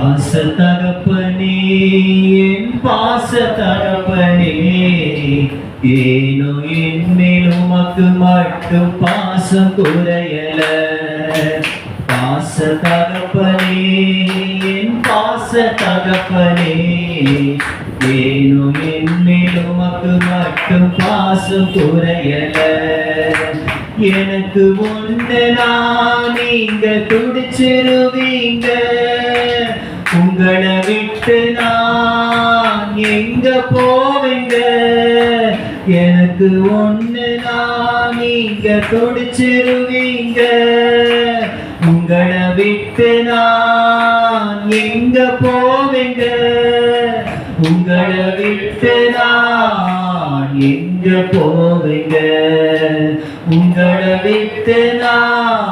பாச தகப்பனே என் பாச தகப்பனே ஏனோ என்மேல் உமக்கு மட்டும் பாசம் குறையல பாச தகப்பனே என் பாச தகப்பனே ஏனோ என்மேல் உமக்கு மட்டும் பாசம் குறையல எனக்கு ஒன்றுனா நீங்க துடிச்சிருவீங்க உங்களை விட்டு நான் எங்க போவீங்க எனக்கு ஒன்றுனா நீங்க துடிச்சிருவீங்க உங்களை விட்டு நான் எங்க போவீங்க உங்களை விட்டு நான் எங்க போவீங்க உங்களை